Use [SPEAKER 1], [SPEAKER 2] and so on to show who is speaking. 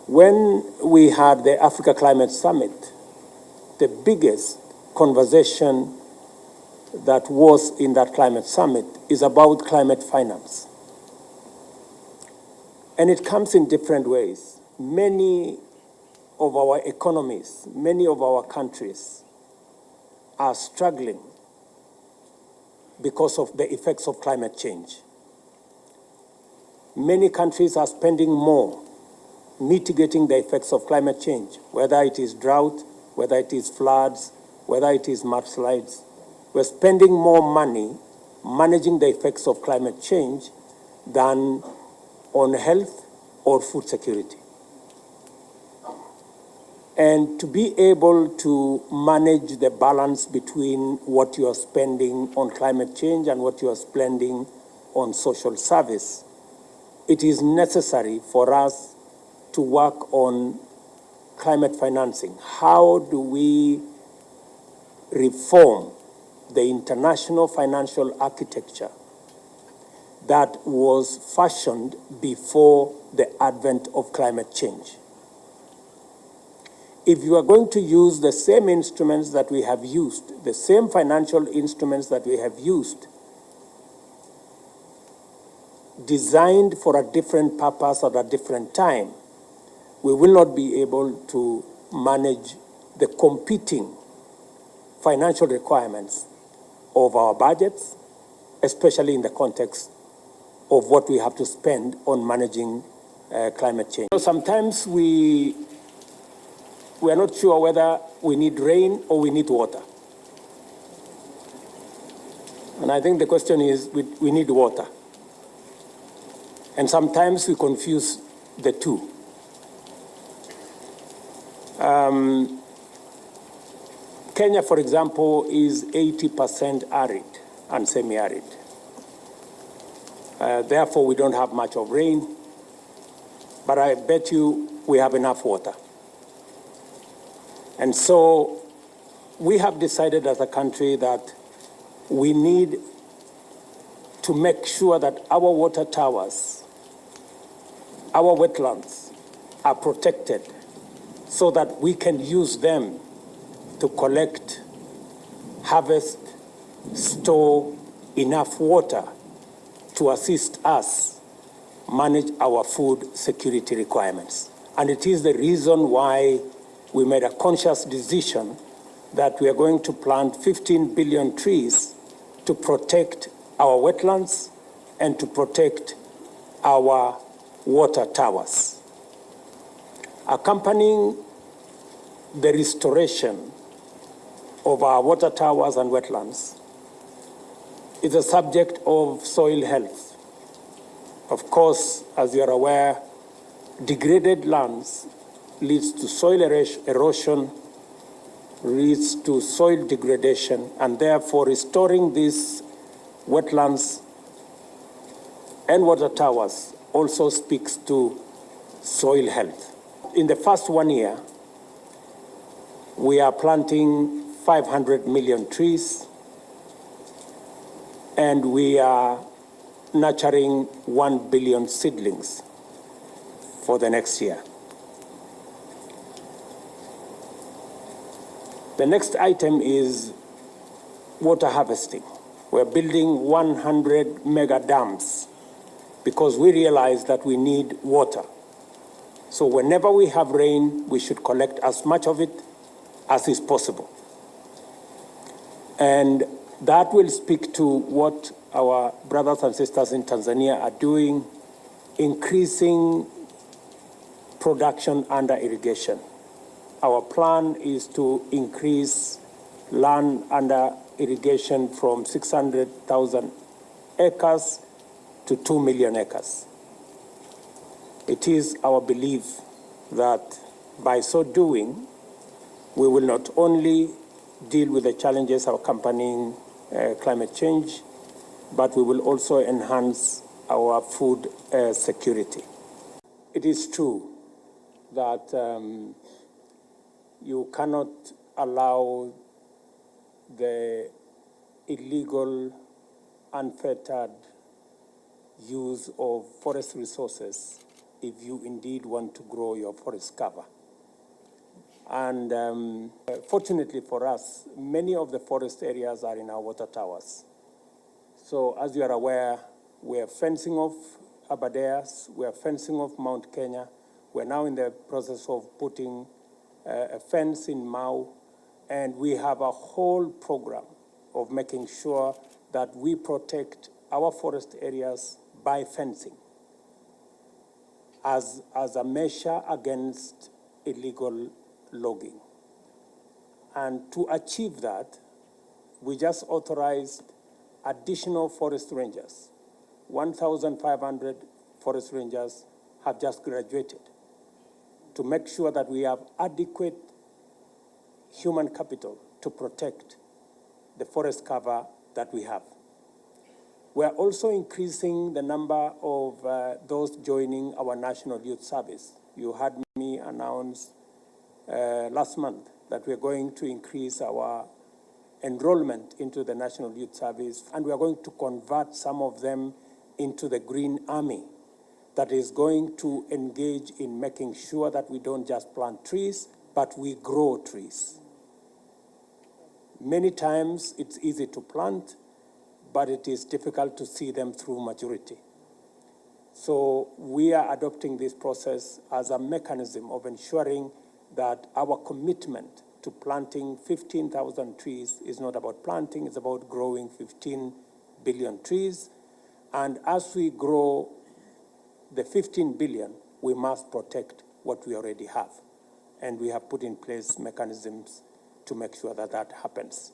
[SPEAKER 1] When we had the Africa Climate Summit, the biggest conversation that was in that climate summit is about climate finance. And it comes in different ways. Many of our economies, many of our countries are struggling because of the effects of climate change. Many countries are spending more mitigating the effects of climate change, whether it is drought, whether it is floods, whether it is mudslides. We're spending more money managing the effects of climate change than on health or food security. And to be able to manage the balance between what you are spending on climate change and what you are spending on social service, it is necessary for us to work on climate financing. How do we reform the international financial architecture that was fashioned before the advent of climate change? If you are going to use the same instruments that we have used, the same financial instruments that we have used, designed for a different purpose at a different time, we will not be able to manage the competing financial requirements of our budgets, especially in the context of what we have to spend on managing climate change. So sometimes we are not sure whether we need rain or we need water. And I think the question is, we need water. And sometimes we confuse the two. Kenya, for example, is 80% arid and semi-arid. Therefore, we don't have much of rain, but I bet you we have enough water. And so we have decided as a country that we need to make sure that our water towers, our wetlands are protected so that we can use them to collect, harvest, store enough water to assist us manage our food security requirements. And it is the reason why we made a conscious decision that we are going to plant 15 billion trees to protect our wetlands and to protect our water towers. Accompanying the restoration of our water towers and wetlands is a subject of soil health. Of course, as you are aware, degraded lands leads to soil erosion, leads to soil degradation, and therefore restoring these wetlands and water towers also speaks to soil health. In the first 1 year, we are planting 500 million trees, and we are nurturing 1 billion seedlings for the next year. The next item is water harvesting. We're building 100 mega dams because we realize that we need water. So whenever we have rain, we should collect as much of it as is possible. And that will speak to what our brothers and sisters in Tanzania are doing, increasing production under irrigation. Our plan is to increase land under irrigation from 600,000 acres to 2 million acres. It is our belief that by so doing, we will not only deal with the challenges accompanying climate change, but we will also enhance our food security. It is true that you cannot allow the illegal, unfettered use of forest resources if you indeed want to grow your forest cover. And fortunately for us, many of the forest areas are in our water towers. So as you are aware, we are fencing off Aberdares, we are fencing off Mount Kenya. We're now in the process of putting a fence in Mau, and we have a whole program of making sure that we protect our forest areas by fencing as a measure against illegal logging. And to achieve that, we just authorized additional forest rangers. 1,500 forest rangers have just graduated to make sure that we have adequate human capital to protect the forest cover that we have. We are also increasing the number of those joining our National Youth Service. You heard me announce last month that we are going to increase our enrollment into the National Youth Service, and we are going to convert some of them into the Green Army that is going to engage in making sure that we don't just plant trees, but we grow trees. Many times it's easy to plant, but it is difficult to see them through maturity. So we are adopting this process as a mechanism of ensuring that our commitment to planting 15,000 trees is not about planting, it's about growing 15 billion trees. And as we grow the 15 billion, we must protect what we already have. And we have put in place mechanisms to make sure that that happens.